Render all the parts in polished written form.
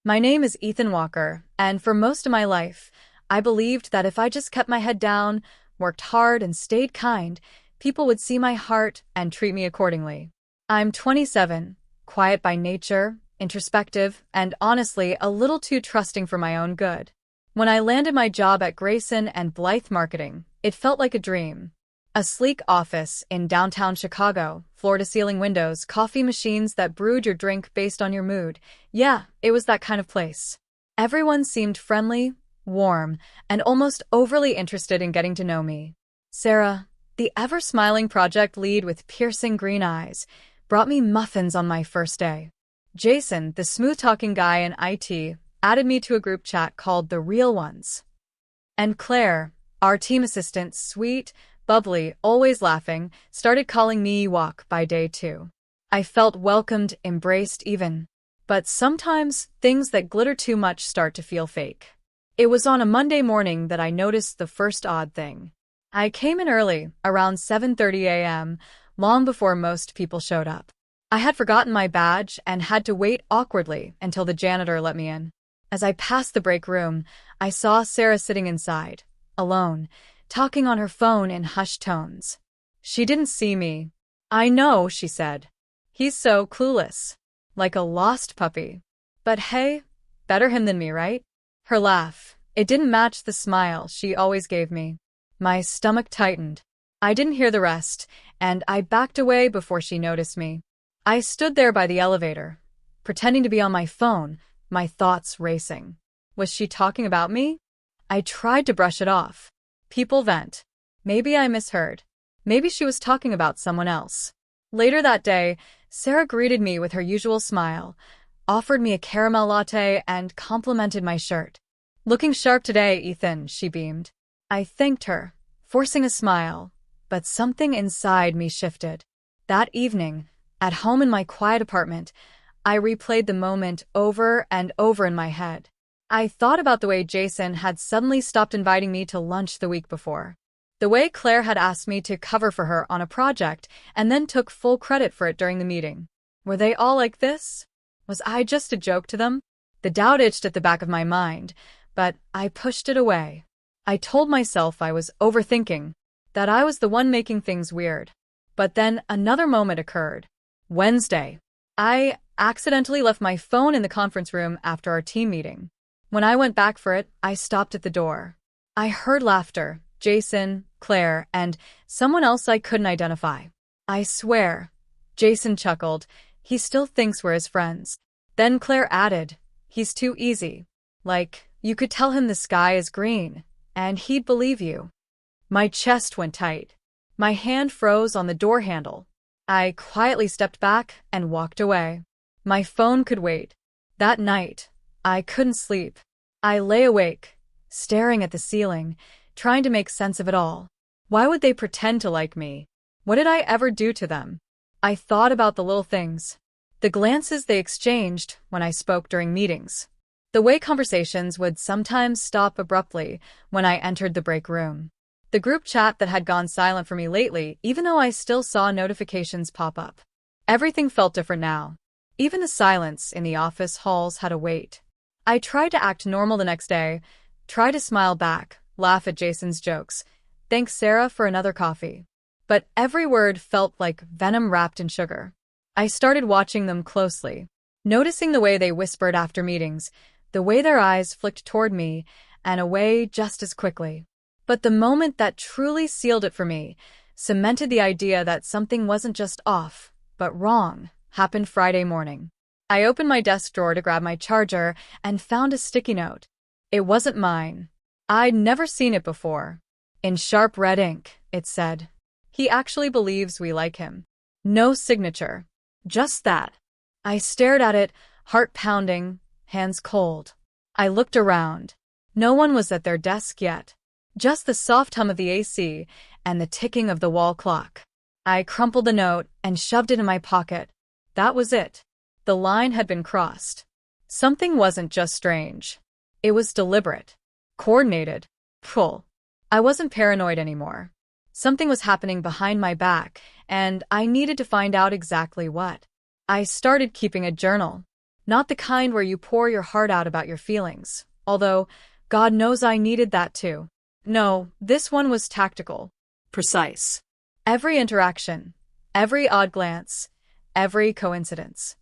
My name is Ethan Walker, and for most of my life, I believed that if I just kept my head down, worked hard, and stayed kind, people would see my heart and treat me accordingly. I'm 27, quiet by nature, introspective, and honestly a little too trusting for my own good. When I landed my job at Grayson and Blythe Marketing, it felt like a dream. A sleek office in downtown Chicago, floor-to-ceiling windows, coffee machines that brewed your drink based on your mood. Yeah, it was that kind of place. Everyone seemed friendly, warm, and almost overly interested in getting to know me. Sarah, the ever-smiling project lead with piercing green eyes, brought me muffins on my first day. Jason, the smooth-talking guy in IT, added me to a group chat called The Real Ones. And Claire, our team assistant, sweet, bubbly, always laughing, started calling me Ewok by day 2. I felt welcomed, embraced even. But sometimes, things that glitter too much start to feel fake. It was on a Monday morning that I noticed the first odd thing. I came in early, around 7:30 a.m., long before most people showed up. I had forgotten my badge and had to wait awkwardly until the janitor let me in. As I passed the break room, I saw Sarah sitting inside, alone, talking on her phone in hushed tones. She didn't see me. "I know," she said. "He's so clueless. Like a lost puppy. But hey, better him than me, right?" Her laugh, it didn't match the smile she always gave me. My stomach tightened. I didn't hear the rest, and I backed away before she noticed me. I stood there by the elevator, pretending to be on my phone, my thoughts racing. Was she talking about me? I tried to brush it off. People vent. Maybe I misheard. Maybe she was talking about someone else. Later that day, Sarah greeted me with her usual smile, offered me a caramel latte, and complimented my shirt. "Looking sharp today, Ethan," she beamed. I thanked her, forcing a smile, but something inside me shifted. That evening, at home in my quiet apartment, I replayed the moment over and over in my head. I thought about the way Jason had suddenly stopped inviting me to lunch the week before. The way Claire had asked me to cover for her on a project and then took full credit for it during the meeting. Were they all like this? Was I just a joke to them? The doubt itched at the back of my mind, but I pushed it away. I told myself I was overthinking, that I was the one making things weird. But then another moment occurred. Wednesday. I accidentally left my phone in the conference room after our team meeting. When I went back for it, I stopped at the door. I heard laughter, Jason, Claire, and someone else I couldn't identify. I swear. Jason chuckled. He still thinks we're his friends. Then Claire added, "He's too easy. Like, you could tell him the sky is green, and he'd believe you." My chest went tight. My hand froze on the door handle. I quietly stepped back and walked away. My phone could wait. That night, I couldn't sleep. I lay awake, staring at the ceiling, trying to make sense of it all. Why would they pretend to like me? What did I ever do to them? I thought about the little things. The glances they exchanged when I spoke during meetings. The way conversations would sometimes stop abruptly when I entered the break room. The group chat that had gone silent for me lately, even though I still saw notifications pop up. Everything felt different now. Even the silence in the office halls had a weight. I tried to act normal the next day, try to smile back, laugh at Jason's jokes, thank Sarah for another coffee. But every word felt like venom wrapped in sugar. I started watching them closely, noticing the way they whispered after meetings, the way their eyes flicked toward me and away just as quickly. But the moment that truly sealed it for me, cemented the idea that something wasn't just off, but wrong, happened Friday morning. I opened my desk drawer to grab my charger and found a sticky note. It wasn't mine. I'd never seen it before. In sharp red ink, it said, "He actually believes we like him." No signature. Just that. I stared at it, heart pounding, hands cold. I looked around. No one was at their desk yet. Just the soft hum of the AC and the ticking of the wall clock. I crumpled the note and shoved it in my pocket. That was it. The line had been crossed. Something wasn't just strange. It was deliberate. Coordinated. Pull. I wasn't paranoid anymore. Something was happening behind my back, and I needed to find out exactly what. I started keeping a journal. Not the kind where you pour your heart out about your feelings, although God knows I needed that too. No, this one was tactical. Precise. Every interaction, every odd glance, every coincidence.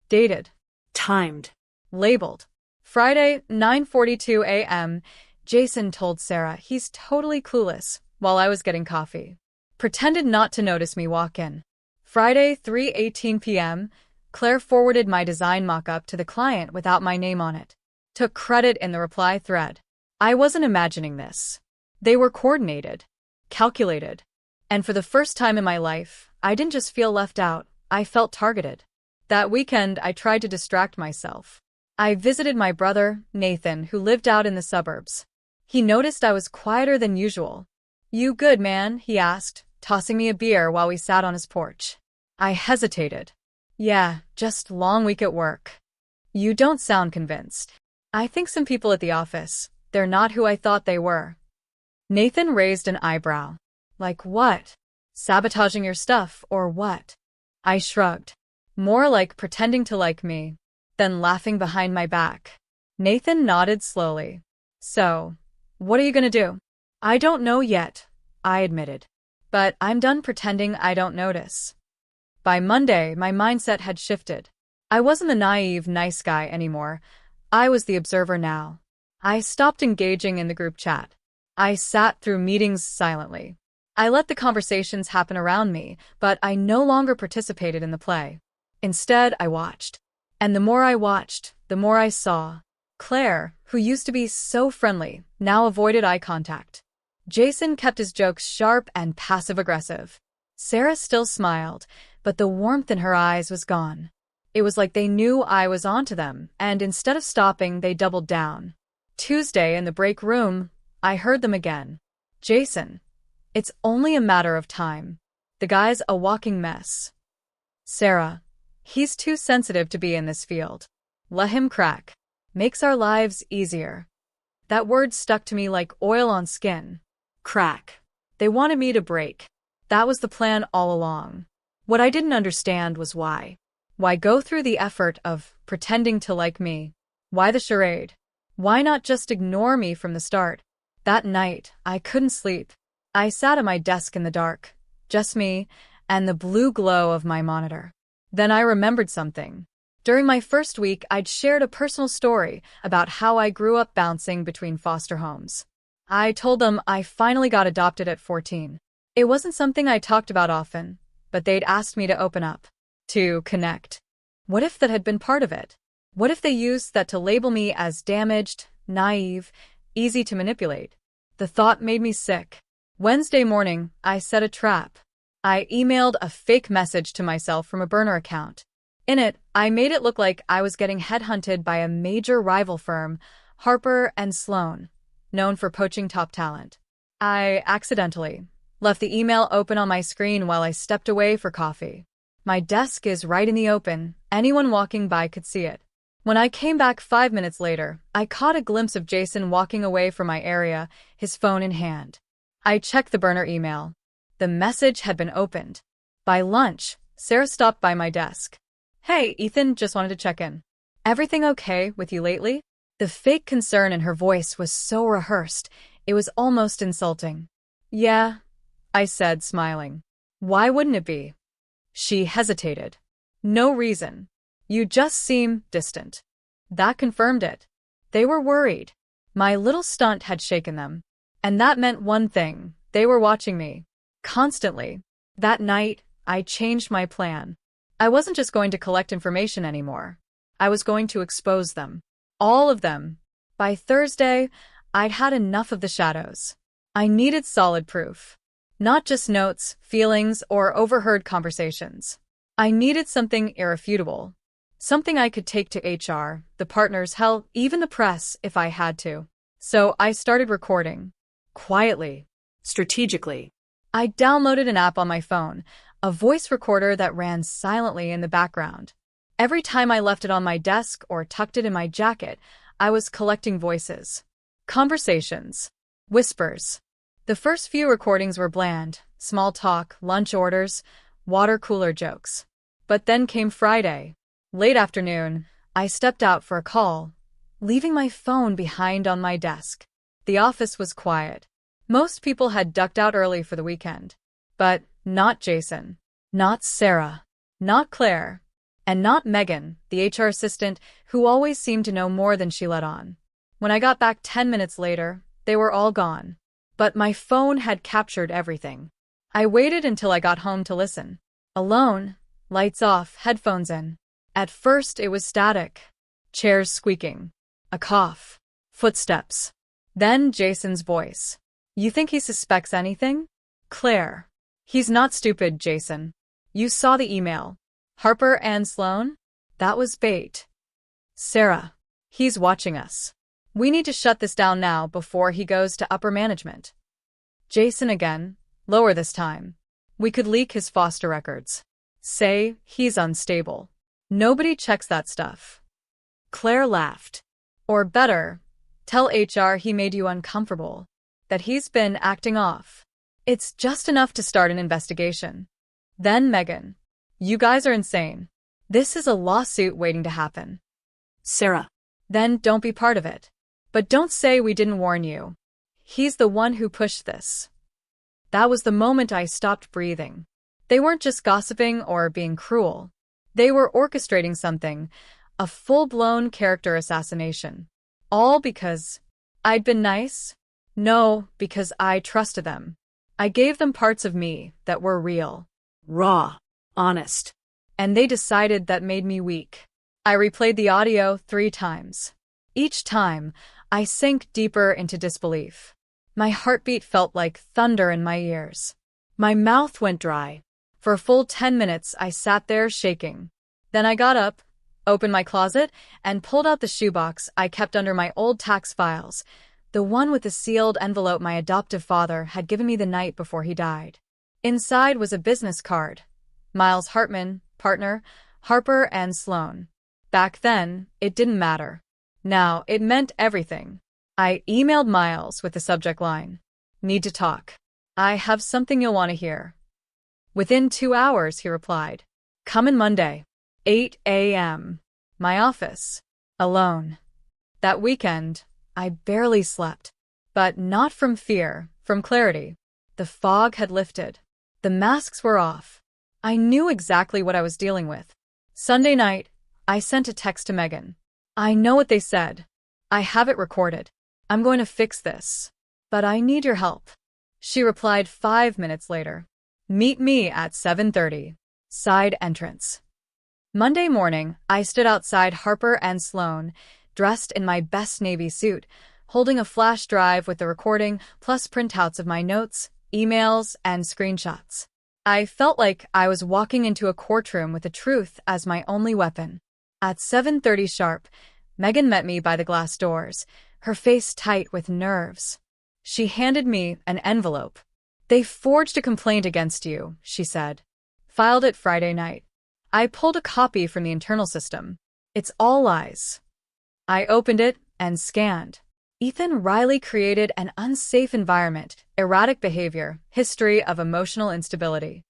Dated. Timed. Labeled. Friday, 9:42 a.m., Jason told Sarah he's totally clueless while I was getting coffee. Pretended not to notice me walk in. Friday, 3:18 p.m., Claire forwarded my design mock-up to the client without my name on it. Took credit in the reply thread. I wasn't imagining this. They were coordinated. Calculated. And for the first time in my life, I didn't just feel left out, I felt targeted. That weekend, I tried to distract myself. I visited my brother, Nathan, who lived out in the suburbs. He noticed I was quieter than usual. "You good, man?" he asked, tossing me a beer while we sat on his porch. I hesitated. "Yeah, just long week at work." "You don't sound convinced." "I think some people at the office, they're not who I thought they were." Nathan raised an eyebrow. "Like what? Sabotaging your stuff, or what?" I shrugged. "More like pretending to like me, then laughing behind my back." Nathan nodded slowly. "So, what are you gonna do?" "I don't know yet," I admitted. "But I'm done pretending I don't notice." By Monday, my mindset had shifted. I wasn't the naive, nice guy anymore. I was the observer now. I stopped engaging in the group chat. I sat through meetings silently. I let the conversations happen around me, but I no longer participated in the play. Instead, I watched. And the more I watched, the more I saw. Claire, who used to be so friendly, now avoided eye contact. Jason kept his jokes sharp and passive-aggressive. Sarah still smiled, but the warmth in her eyes was gone. It was like they knew I was onto them, and instead of stopping, they doubled down. Tuesday, in the break room, I heard them again. "Jason, it's only a matter of time. The guy's a walking mess." "Sarah, he's too sensitive to be in this field. Let him crack. Makes our lives easier." That word stuck to me like oil on skin. Crack. They wanted me to break. That was the plan all along. What I didn't understand was why. Why go through the effort of pretending to like me? Why the charade? Why not just ignore me from the start? That night, I couldn't sleep. I sat at my desk in the dark, just me, and the blue glow of my monitor. Then I remembered something. During my first week, I'd shared a personal story about how I grew up bouncing between foster homes. I told them I finally got adopted at 14. It wasn't something I talked about often, but they'd asked me to open up, to connect. What if that had been part of it? What if they used that to label me as damaged, naive, easy to manipulate? The thought made me sick. Wednesday morning, I set a trap. I emailed a fake message to myself from a burner account. In it, I made it look like I was getting headhunted by a major rival firm, Harper and Sloan, known for poaching top talent. I accidentally left the email open on my screen while I stepped away for coffee. My desk is right in the open. Anyone walking by could see it. When I came back 5 minutes later, I caught a glimpse of Jason walking away from my area, his phone in hand. I checked the burner email. The message had been opened. By lunch, Sarah stopped by my desk. "Hey, Ethan, just wanted to check in. Everything okay with you lately?" The fake concern in her voice was so rehearsed, it was almost insulting. "Yeah," I said, smiling. "Why wouldn't it be?" She hesitated. "No reason. You just seem distant." That confirmed it. They were worried. My little stunt had shaken them. And that meant one thing. They were watching me. Constantly. That night, I changed my plan. I wasn't just going to collect information anymore. I was going to expose them. All of them. By Thursday, I'd had enough of the shadows. I needed solid proof. Not just notes, feelings, or overheard conversations. I needed something irrefutable. Something I could take to HR, the partners, hell, even the press, if I had to. So I started recording. Quietly. Strategically. I downloaded an app on my phone, a voice recorder that ran silently in the background. Every time I left it on my desk or tucked it in my jacket, I was collecting voices. Conversations. Whispers. The first few recordings were bland, small talk, lunch orders, water cooler jokes. But then came Friday. Late afternoon, I stepped out for a call, leaving my phone behind on my desk. The office was quiet. Most people had ducked out early for the weekend. But not Jason, not Sarah, not Claire, and not Megan, the HR assistant who always seemed to know more than she let on. When I got back 10 minutes later, they were all gone. But my phone had captured everything. I waited until I got home to listen. Alone, lights off, headphones in. At first it was static. Chairs squeaking. A cough. Footsteps. Then Jason's voice. "You think he suspects anything?" "Claire. He's not stupid, Jason. You saw the email. Harper and Sloan? That was bait." "Sarah. He's watching us. We need to shut this down now before he goes to upper management." Jason again, lower this time. "We could leak his foster records. Say he's unstable. Nobody checks that stuff." Claire laughed. "Or better, tell HR he made you uncomfortable, that he's been acting off. It's just enough to start an investigation." Then Megan. "You guys are insane. This is a lawsuit waiting to happen." Sarah. "Then don't be part of it. But don't say we didn't warn you. He's the one who pushed this." That was the moment I stopped breathing. They weren't just gossiping or being cruel. They were orchestrating something, a full-blown character assassination. All because I'd been nice? No, because I trusted them. I gave them parts of me that were real. Raw. Honest. And they decided that made me weak. I replayed the audio 3 times. Each time, I sank deeper into disbelief. My heartbeat felt like thunder in my ears. My mouth went dry. For a full 10 minutes, I sat there shaking. Then I got up, opened my closet, and pulled out the shoebox I kept under my old tax files, the one with the sealed envelope my adoptive father had given me the night before he died. Inside was a business card. Miles Hartman, partner, Harper and Sloan. Back then, it didn't matter. Now, it meant everything. I emailed Miles with the subject line, "Need to talk. I have something you'll want to hear." Within 2 hours, he replied, "Come in Monday, 8 a.m. My office. Alone." That weekend, I barely slept. But not from fear, from clarity. The fog had lifted. The masks were off. I knew exactly what I was dealing with. Sunday night, I sent a text to Megan. "I know what they said. I have it recorded. I'm going to fix this. But I need your help." She replied 5 minutes later. "Meet me at 7:30. Side entrance." Monday morning, I stood outside Harper and Sloan, dressed in my best navy suit, holding a flash drive with the recording plus printouts of my notes, emails, and screenshots. I felt like I was walking into a courtroom with the truth as my only weapon. At 7:30 sharp, Megan met me by the glass doors, her face tight with nerves. She handed me an envelope. "They forged a complaint against you," she said. "Filed it Friday night. I pulled a copy from the internal system. It's all lies." I opened it and scanned. Ethan Riley created an unsafe environment, erratic behavior, history of emotional instability.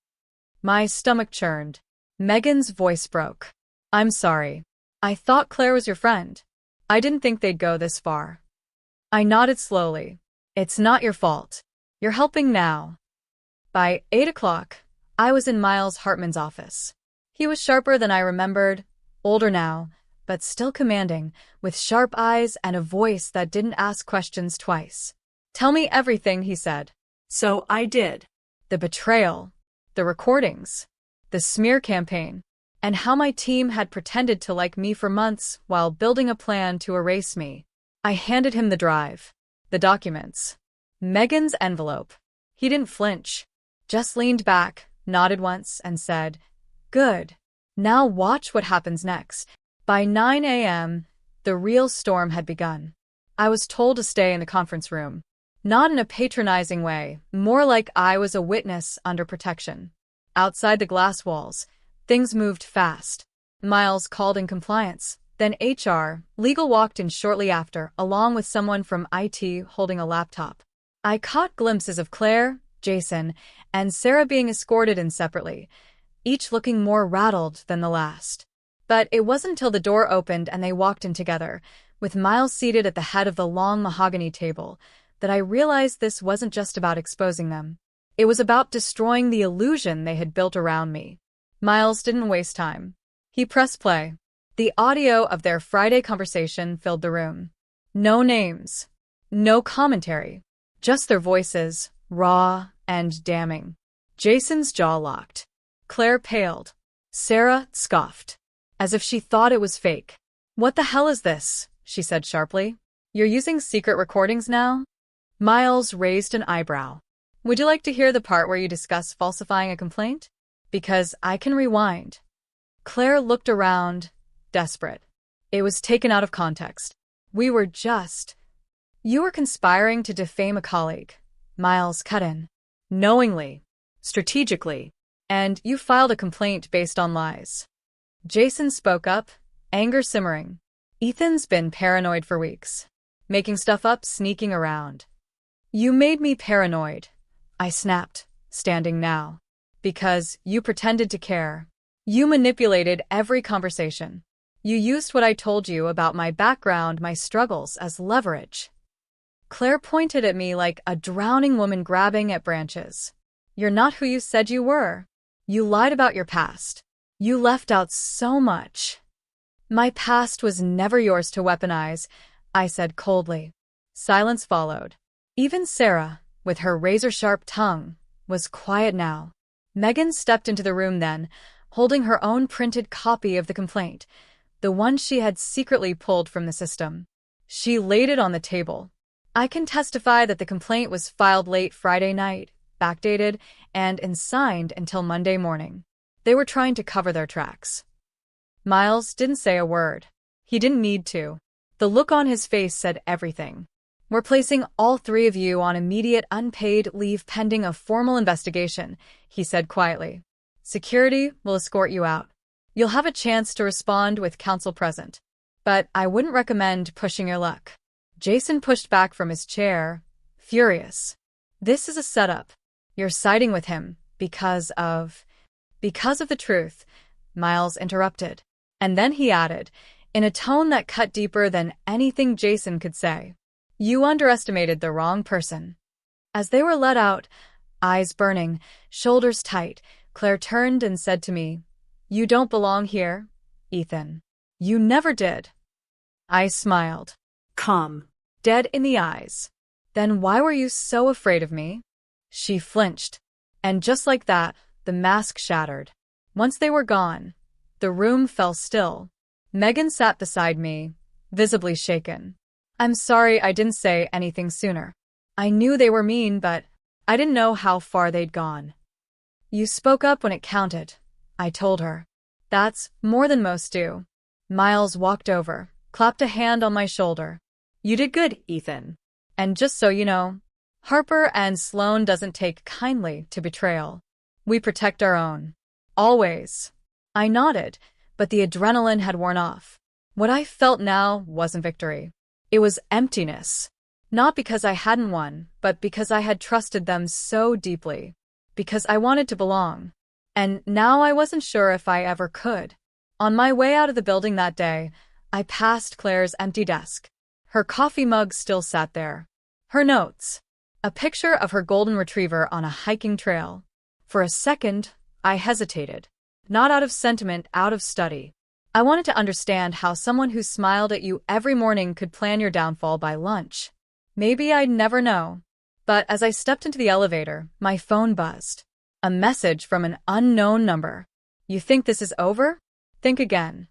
My stomach churned. Megan's voice broke. "I'm sorry. I thought Claire was your friend. I didn't think they'd go this far." I nodded slowly. "It's not your fault. You're helping now." By 8 o'clock, I was in Miles Hartman's office. He was sharper than I remembered, older now, but still commanding, with sharp eyes and a voice that didn't ask questions twice. "Tell me everything," he said. So I did. The betrayal, the recordings, the smear campaign, and how my team had pretended to like me for months while building a plan to erase me. I handed him the drive, the documents, Megan's envelope. He didn't flinch, just leaned back, nodded once, and said, "Good. Now watch what happens next." By 9 a.m., the real storm had begun. I was told to stay in the conference room. Not in a patronizing way, more like I was a witness under protection. Outside the glass walls, things moved fast. Miles called in compliance. Then HR, legal walked in shortly after, along with someone from IT holding a laptop. I caught glimpses of Claire, Jason, and Sarah being escorted in separately, each looking more rattled than the last. But it wasn't until the door opened and they walked in together, with Miles seated at the head of the long mahogany table, that I realized this wasn't just about exposing them. It was about destroying the illusion they had built around me. Miles didn't waste time. He pressed play. The audio of their Friday conversation filled the room. No names. No commentary. Just their voices, raw and damning. Jason's jaw locked. Claire paled. Sarah scoffed, as if she thought it was fake. "What the hell is this?" she said sharply. "You're using secret recordings now?" Miles raised an eyebrow. "Would you like to hear the part where you discuss falsifying a complaint? Because I can rewind." Claire looked around, desperate. It was taken out of context. "You were conspiring to defame a colleague," Miles cut in. "Knowingly, strategically, and you filed a complaint based on lies." Jason spoke up, anger simmering. "Ethan's been paranoid for weeks. Making stuff up, sneaking around." "You made me paranoid," I snapped, standing now. "Because you pretended to care. You manipulated every conversation. You used what I told you about my background, my struggles, as leverage." Claire pointed at me like a drowning woman grabbing at branches. "You're not who you said you were. You lied about your past. You left out so much." "My past was never yours to weaponize," I said coldly. Silence followed. Even Sarah, with her razor-sharp tongue, was quiet now. Megan stepped into the room then, holding her own printed copy of the complaint, the one she had secretly pulled from the system. She laid it on the table. "I can testify that the complaint was filed late Friday night, backdated, and unsigned until Monday morning. They were trying to cover their tracks." Miles didn't say a word. He didn't need to. The look on his face said everything. "We're placing all three of you on immediate unpaid leave pending a formal investigation," he said quietly. "Security will escort you out. You'll have a chance to respond with counsel present. But I wouldn't recommend pushing your luck." Jason pushed back from his chair, furious. "This is a setup. You're siding with him because of the truth," Miles interrupted. And then he added, in a tone that cut deeper than anything Jason could say, "You underestimated the wrong person." As they were let out, eyes burning, shoulders tight, Claire turned and said to me, "You don't belong here, Ethan. You never did." I smiled. Calm. Dead in the eyes. "Then why were you so afraid of me?" She flinched. And just like that, the mask shattered. Once they were gone, the room fell still. Megan sat beside me, visibly shaken. "I'm sorry I didn't say anything sooner. I knew they were mean, but I didn't know how far they'd gone." "You spoke up when it counted," I told her. "That's more than most do." Miles walked over, clapped a hand on my shoulder. "You did good, Ethan. And just so you know, Harper and Sloan doesn't take kindly to betrayal. We protect our own. Always." I nodded, but the adrenaline had worn off. What I felt now wasn't victory. It was emptiness. Not because I hadn't won, but because I had trusted them so deeply. Because I wanted to belong. And now I wasn't sure if I ever could. On my way out of the building that day, I passed Claire's empty desk. Her coffee mug still sat there. Her notes. A picture of her golden retriever on a hiking trail. For a second, I hesitated. Not out of sentiment, out of study. I wanted to understand how someone who smiled at you every morning could plan your downfall by lunch. Maybe I'd never know. But as I stepped into the elevator, my phone buzzed. A message from an unknown number. "You think this is over? Think again."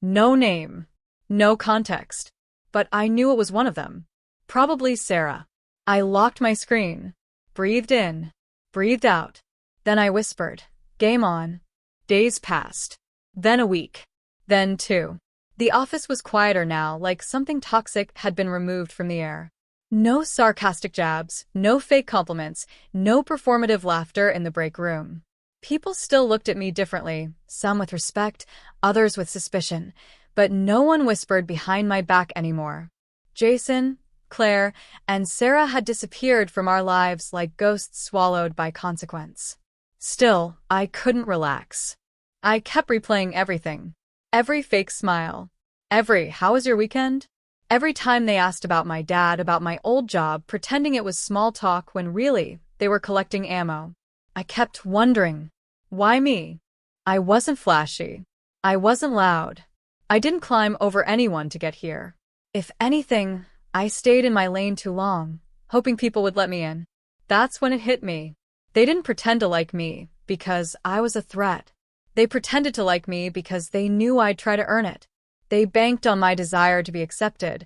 No name. No context. But I knew it was one of them. Probably Sarah. I locked my screen. Breathed in. Breathed out. Then I whispered, "Game on." Days passed. Then a week. Then 2. The office was quieter now, like something toxic had been removed from the air. No sarcastic jabs, no fake compliments, no performative laughter in the break room. People still looked at me differently, some with respect, others with suspicion, but no one whispered behind my back anymore. Jason, Claire, and Sarah had disappeared from our lives like ghosts swallowed by consequence. Still, I couldn't relax. I kept replaying everything. Every fake smile. Every, "How was your weekend?" Every time they asked about my dad, about my old job, pretending it was small talk when really, they were collecting ammo. I kept wondering, why me? I wasn't flashy. I wasn't loud. I didn't climb over anyone to get here. If anything, I stayed in my lane too long, hoping people would let me in. That's when it hit me. They didn't pretend to like me because I was a threat. They pretended to like me because they knew I'd try to earn it. They banked on my desire to be accepted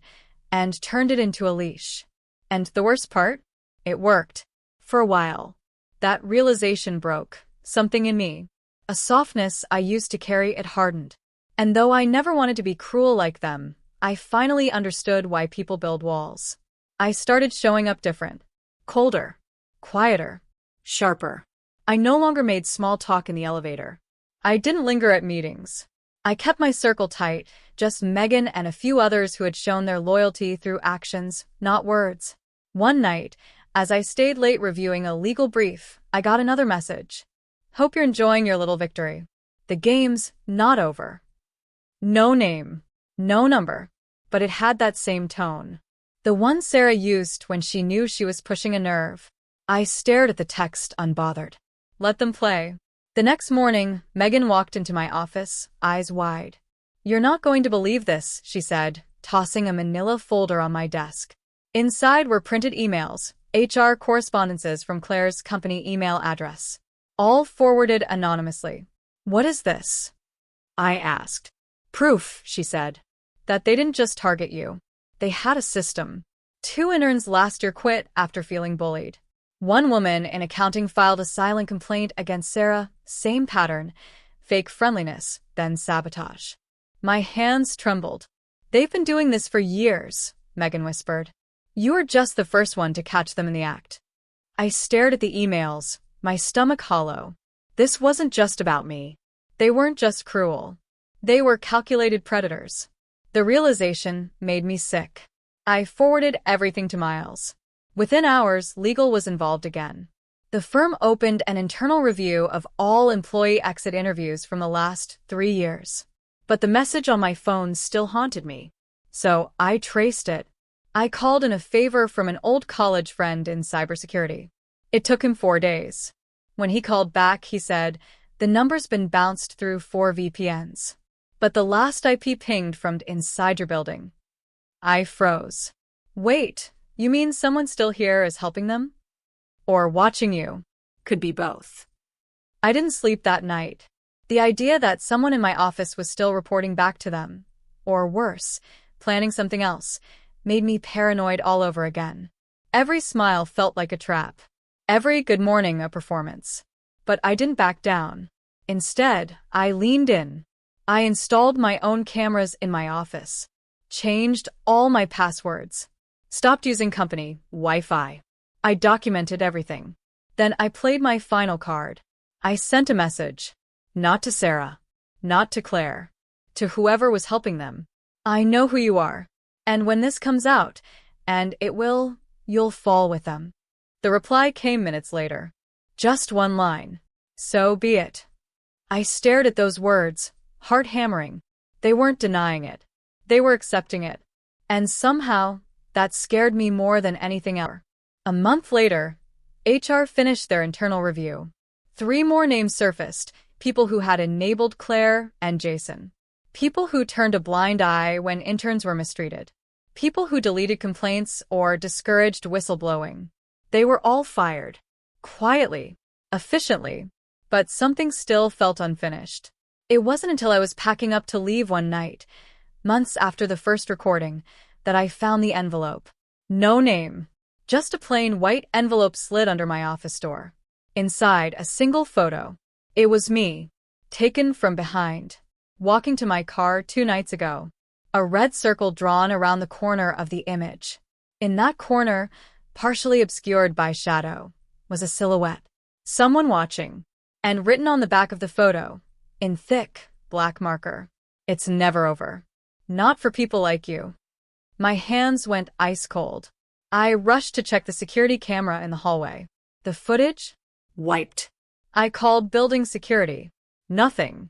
and turned it into a leash. And the worst part? It worked. For a while. That realization broke something in me. A softness I used to carry, it hardened. And though I never wanted to be cruel like them, I finally understood why people build walls. I started showing up different. Colder. Quieter. Sharper. I no longer made small talk in the elevator. I didn't linger at meetings. I kept my circle tight, just Megan and a few others who had shown their loyalty through actions, not words. One night, as I stayed late reviewing a legal brief, I got another message. "Hope you're enjoying your little victory. The game's not over." No name. No number. But it had that same tone. The one Sarah used when she knew she was pushing a nerve. I stared at the text unbothered. Let them play. The next morning, Megan walked into my office, eyes wide. "You're not going to believe this," she said, tossing a manila folder on my desk. Inside were printed emails, HR correspondences from Claire's company email address, all forwarded anonymously. "What is this?" I asked. "Proof," she said, "that they didn't just target you. They had a system. 2 interns last year quit after feeling bullied. One woman in accounting filed a silent complaint against Sarah, same pattern, fake friendliness, then sabotage." My hands trembled. "They've been doing this for years," Megan whispered. "You were just the first one to catch them in the act." I stared at the emails, my stomach hollow. This wasn't just about me. They weren't just cruel. They were calculated predators. The realization made me sick. I forwarded everything to Miles. Within hours, legal was involved again. The firm opened an internal review of all employee exit interviews from the last 3 years. But the message on my phone still haunted me. So I traced it. I called in a favor from an old college friend in cybersecurity. It took him 4 days. When he called back, he said, "The number's been bounced through 4 VPNs. But the last IP pinged from inside your building." I froze. "Wait, you mean someone still here is helping them? Or watching you?" Could be both. I didn't sleep that night. The idea that someone in my office was still reporting back to them, or worse, planning something else, made me paranoid all over again. Every smile felt like a trap. Every good morning a performance. But I didn't back down. Instead, I leaned in. I installed my own cameras in my office. Changed all my passwords. Stopped using company Wi-Fi. I documented everything. Then I played my final card. I sent a message. Not to Sarah. Not to Claire. To whoever was helping them. "I know who you are. And when this comes out, and it will, you'll fall with them." The reply came minutes later. Just one line. "So be it." I stared at those words, heart hammering. They weren't denying it. They were accepting it. And somehow, that scared me more than anything else. A month later, HR finished their internal review. 3 more names surfaced, people who had enabled Claire and Jason. People who turned a blind eye when interns were mistreated. People who deleted complaints or discouraged whistleblowing. They were all fired. Quietly. Efficiently. But something still felt unfinished. It wasn't until I was packing up to leave one night, months after the first recording, that I found the envelope. No name. Just a plain white envelope slid under my office door. Inside, a single photo. It was me. Taken from behind. Walking to my car 2 nights ago. A red circle drawn around the corner of the image. In that corner, partially obscured by shadow, was a silhouette. Someone watching. And written on the back of the photo, in thick, black marker, "It's never over. Not for people like you." My hands went ice cold. I rushed to check the security camera in the hallway. The footage? Wiped. I called building security. Nothing.